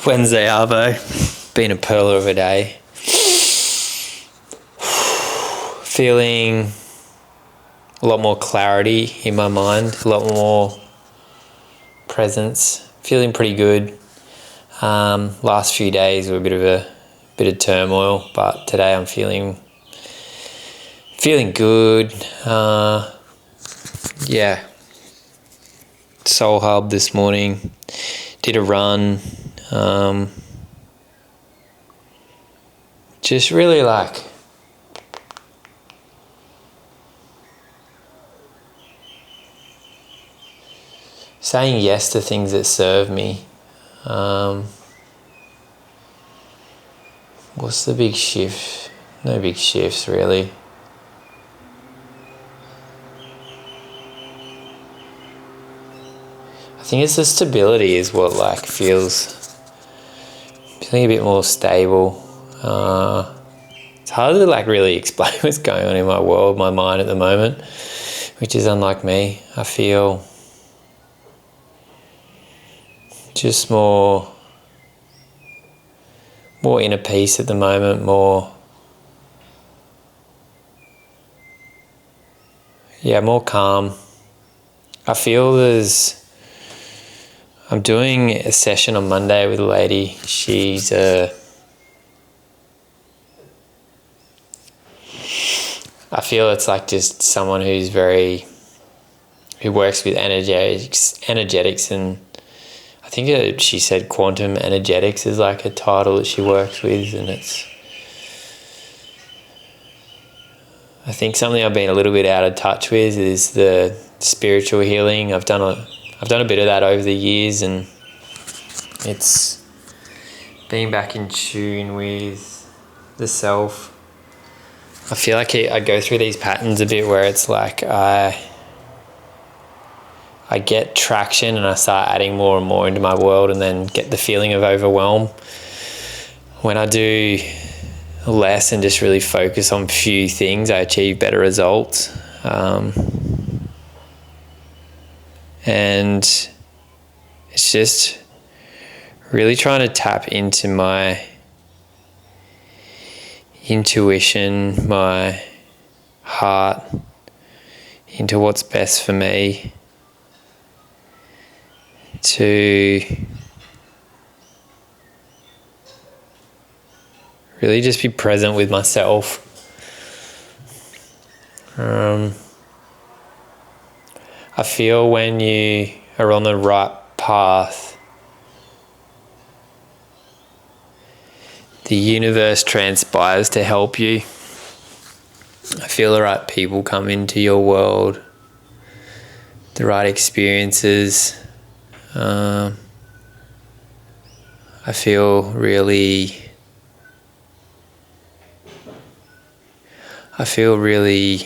Wednesday arvo. Been a pearler of a day. Feeling a lot more clarity in my mind, a lot more presence. Feeling pretty good. Last few days were a bit of turmoil, but today I'm feeling good. Soul Hub this morning. Did a run. Just really saying yes to things that serve me. What's the big shift? No big shifts really. I think it's the stability is what feeling a bit more stable. It's hard to really explain what's going on in my world, my mind at the moment, which is unlike me. I feel just more inner peace at the moment, more calm. I feel I'm doing a session on Monday with a lady. She's I feel it's just someone who works with energetics, and I think she said quantum energetics is a title that she works with, and I think something I've been a little bit out of touch with is the spiritual healing. I've done a bit of that over the years, and it's being back in tune with the self. I feel like I go through these patterns a bit where it's I get traction and I start adding more and more into my world, and then get the feeling of overwhelm. When I do less and just really focus on few things, I achieve better results. And it's just really trying to tap into my intuition, my heart, into what's best for me, to really just be present with myself. I feel when you are on the right path, the universe transpires to help you. I feel the right people come into your world, the right experiences. I feel really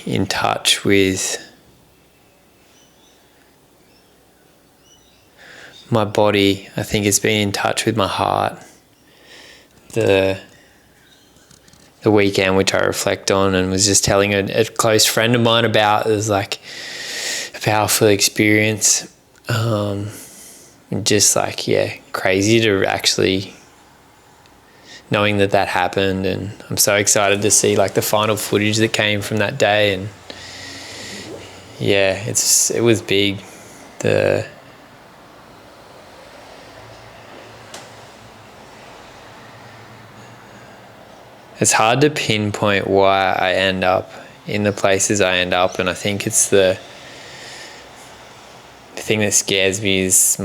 in touch with my body. I think it's been in touch with my heart. The weekend, which I reflect on and was just telling a close friend of mine about, it was a powerful experience. Just crazy to actually knowing that happened, and I'm so excited to see the final footage that came from that day. And it was big. It's hard to pinpoint why I end up in the places I end up, and I think it's the thing that scares me is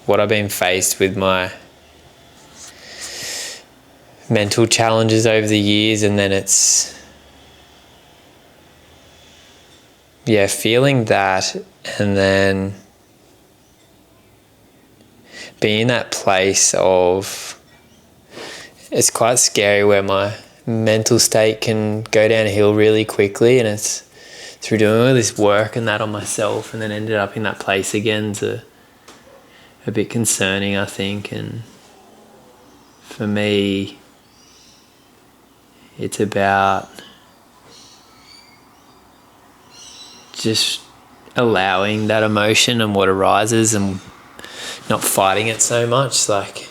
what I've been faced with, my mental challenges over the years, and then it's feeling that, and then being in that place of, it's quite scary where my mental state can go downhill really quickly, and it's through doing all this work and that on myself, and then ended up in that place again, to a bit concerning, I think. And for me, it's about just allowing that emotion and what arises and not fighting it so much, like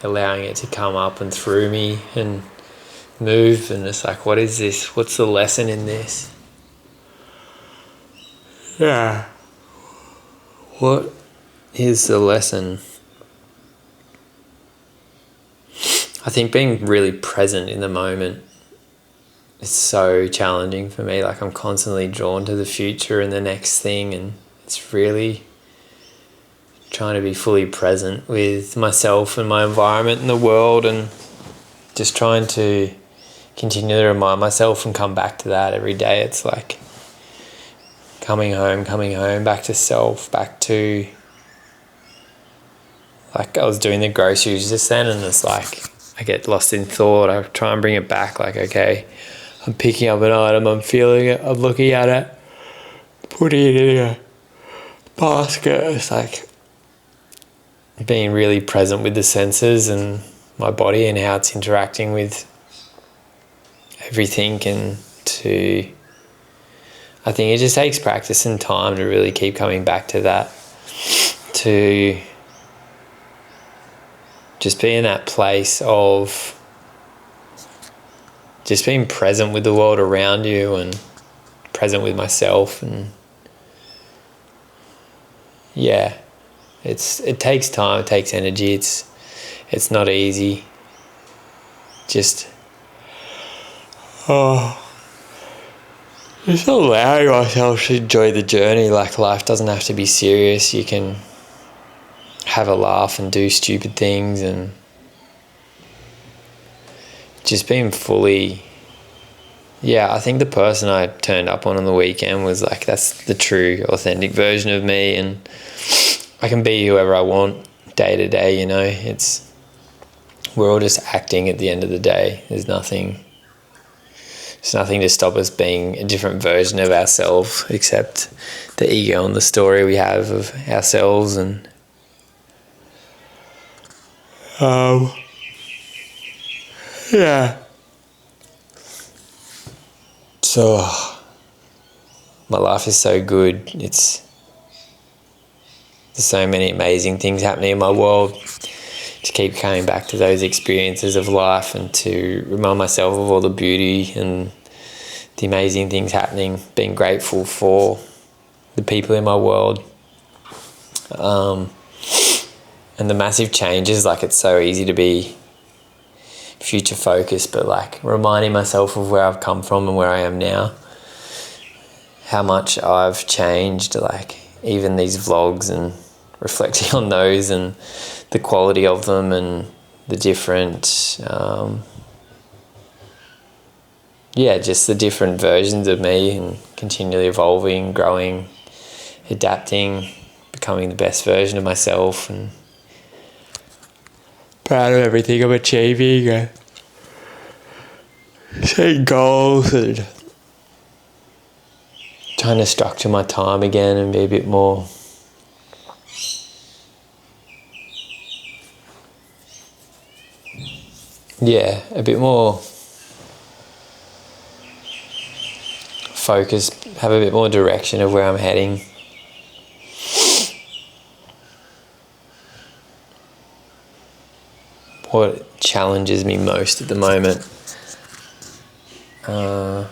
allowing it to come up and through me and move. And it's like, what is this? What's the lesson in this? Yeah. What is the lesson? I think being really present in the moment is so challenging for me. Like, I'm constantly drawn to the future and the next thing, and it's really trying to be fully present with myself and my environment and the world, and just trying to continue to remind myself and come back to that every day. It's like coming home, back to self, back to, like, I was doing the groceries just then, and it's like I get lost in thought. I try and bring it back, like, okay, I'm picking up an item, I'm feeling it, I'm looking at it, putting it in a basket. It's like being really present with the senses and my body and how it's interacting with everything. And I think it just takes practice and time to really keep coming back to that, to just be in that place of just being present with the world around you and present with myself. And yeah, it takes time, it takes energy, it's not easy. Just just allowing myself to enjoy the journey. Like, life doesn't have to be serious. You can have a laugh and do stupid things, and just being fully, I think the person I turned up on the weekend was like, that's the true authentic version of me, and I can be whoever I want day to day, you know. We're all just acting at the end of the day. There's nothing to stop us being a different version of ourselves, except the ego and the story we have of ourselves. And so my life is so good. There's so many amazing things happening in my world. To keep coming back to those experiences of life and to remind myself of all the beauty and the amazing things happening, being grateful for the people in my world, and the massive changes. Like, it's so easy to be future focused, but like reminding myself of where I've come from and where I am now, how much I've changed, like even these vlogs, and reflecting on those and the quality of them and the different just the different versions of me, and continually evolving, growing, adapting, becoming the best version of myself, and proud of everything I'm achieving, and setting goals, and trying to structure my time again and be a bit more focused, have a bit more direction of where I'm heading. What challenges me most at the moment, I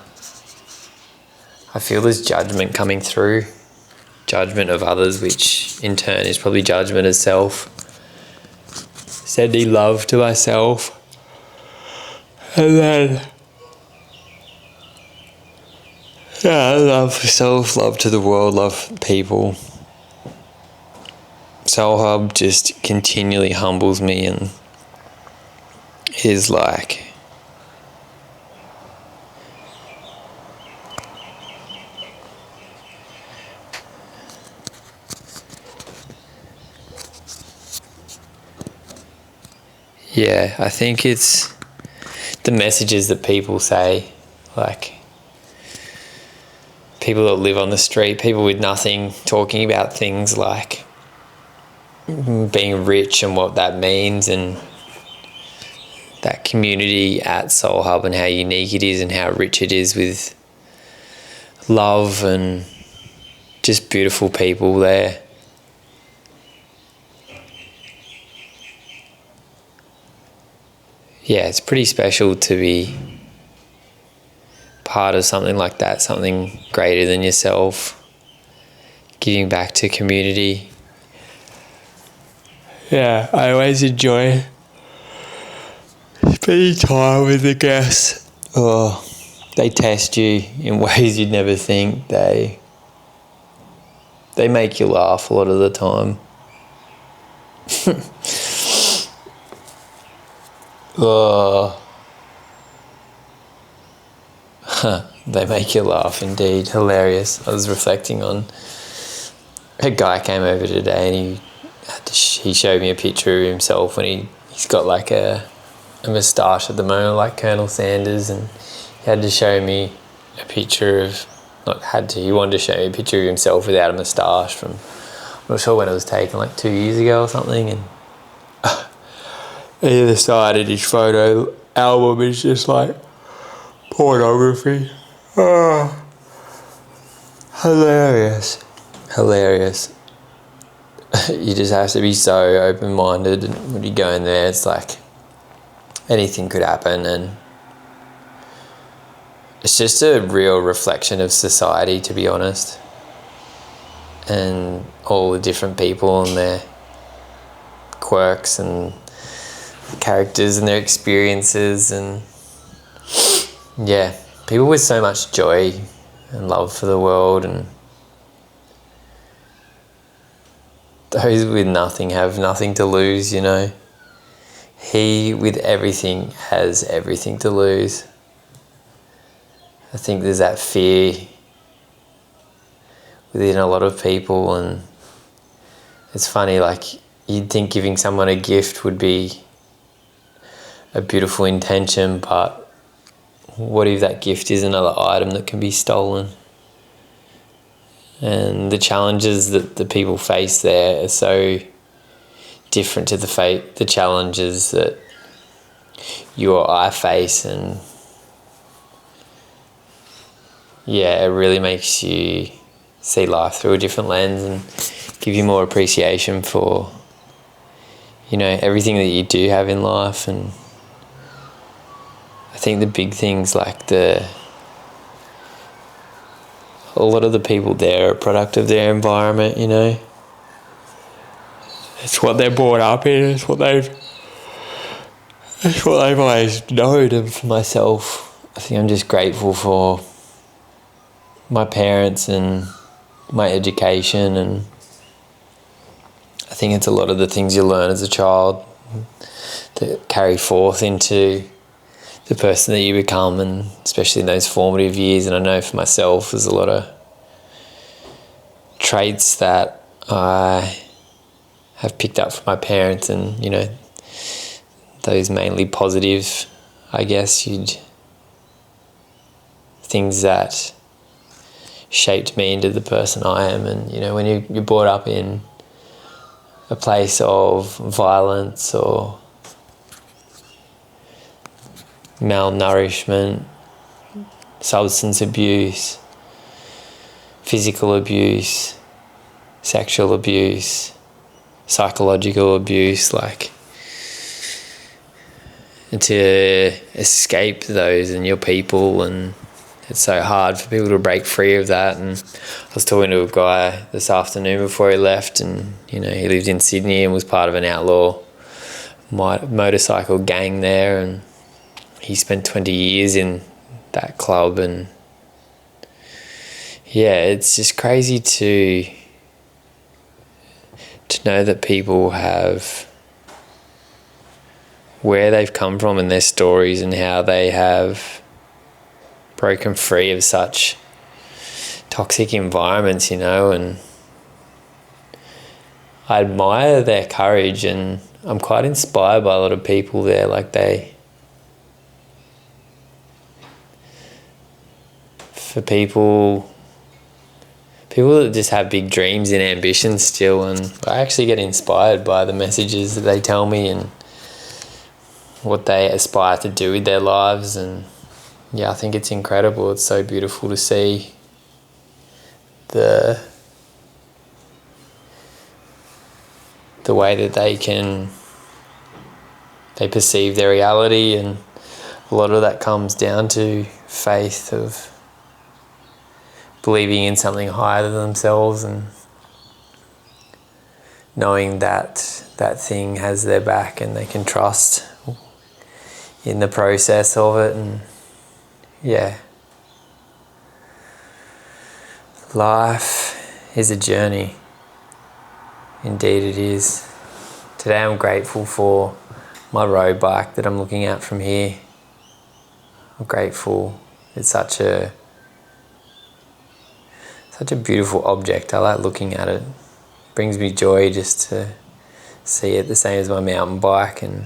feel there's judgment coming through, judgment of others, which in turn is probably judgment of self. Sending love to myself, and then love for self, love to the world, love for people. Soul Hub just continually humbles me and is like I think it's the messages that people say, like people that live on the street, people with nothing, talking about things like being rich and what that means, and that community at Soul Hub and how unique it is and how rich it is with love and just beautiful people there. Yeah, it's pretty special to be part of something like that, something greater than yourself, giving back to community. Yeah, I always enjoy spending time with the guests. Oh, they test you in ways you'd never think. They make you laugh a lot of the time. Oh, they make you laugh indeed. Hilarious. I was reflecting on a guy came over today and he showed me a picture of himself when he's got like a moustache at the moment like Colonel Sanders, and he had to show me a picture of, he wanted to show me a picture of himself without a moustache from, I'm not sure when it was taken, like 2 years ago or something, and either side of his photo album is just like pornography. Oh, hilarious. You just have to be so open-minded, and when you go in there it's like anything could happen, and it's just a real reflection of society, to be honest, and all the different people and their quirks and characters and their experiences, and yeah, people with so much joy and love for the world, and those with nothing have nothing to lose, you know. He with everything has everything to lose. I think there's that fear within a lot of people, and it's funny, like you'd think giving someone a gift would be a beautiful intention, but what if that gift is another item that can be stolen? And the challenges that the people face there are so different to the challenges that you or I face, and yeah, it really makes you see life through a different lens and give you more appreciation for, you know, everything that you do have in life. And I think the big things, like a lot of the people there are a product of their environment, you know. It's what they're brought up in, it's what they've always known. And for myself, I think I'm just grateful for my parents and my education, and I think it's a lot of the things you learn as a child that carry forth into the person that you become, and especially in those formative years. And I know for myself there's a lot of traits that I have picked up from my parents, and you know, those mainly positive, I guess, things that shaped me into the person I am. And you know, when you're brought up in a place of violence or malnourishment, substance abuse, physical abuse, sexual abuse, psychological abuse, like, to escape those and your people, and it's so hard for people to break free of that. And I was talking to a guy this afternoon before he left, and you know, he lived in Sydney and was part of an outlaw motorcycle gang there, and he spent 20 years in that club. And yeah, it's just crazy to know that people have where they've come from and their stories, and how they have broken free of such toxic environments, you know. And I admire their courage, and I'm quite inspired by a lot of people there. Like for people that just have big dreams and ambitions still, and I actually get inspired by the messages that they tell me and what they aspire to do with their lives. And yeah, I think it's incredible. It's so beautiful to see the the way that they perceive their reality, and a lot of that comes down to faith of believing in something higher than themselves and knowing that that thing has their back and they can trust in the process of it. And yeah, life is a journey. Indeed it is. Today I'm grateful for my road bike that I'm looking at from here. I'm grateful. It's such a beautiful object. I like looking at it. It brings me joy just to see it, the same as my mountain bike, and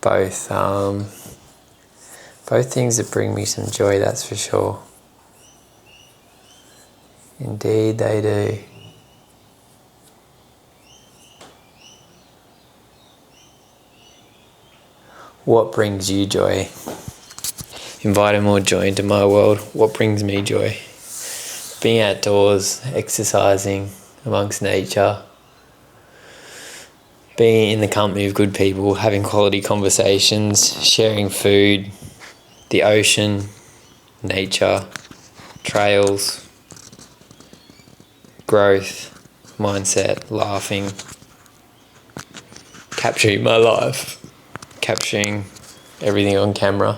both things that bring me some joy, that's for sure. Indeed they do. What brings you joy? Inviting more joy into my world. What brings me joy? Being outdoors, exercising amongst nature, being in the company of good people, having quality conversations, sharing food, the ocean, nature, trails, growth, mindset, laughing, capturing my life, capturing everything on camera,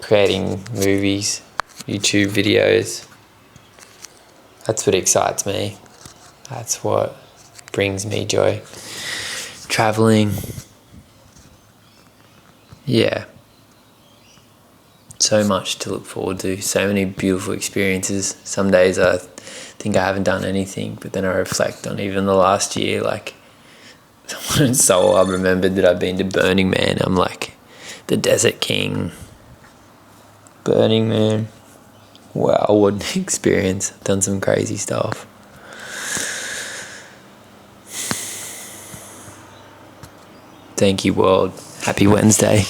creating movies, YouTube videos. That's what excites me. That's what brings me joy. Traveling. Yeah. So much to look forward to. So many beautiful experiences. Some days I think I haven't done anything, but then I reflect on even the last year, like in Seoul, I remembered that I've been to Burning Man. I'm like the Desert King. Burning Man. Wow, what an experience. I've done some crazy stuff. Thank you, world. Happy Wednesday.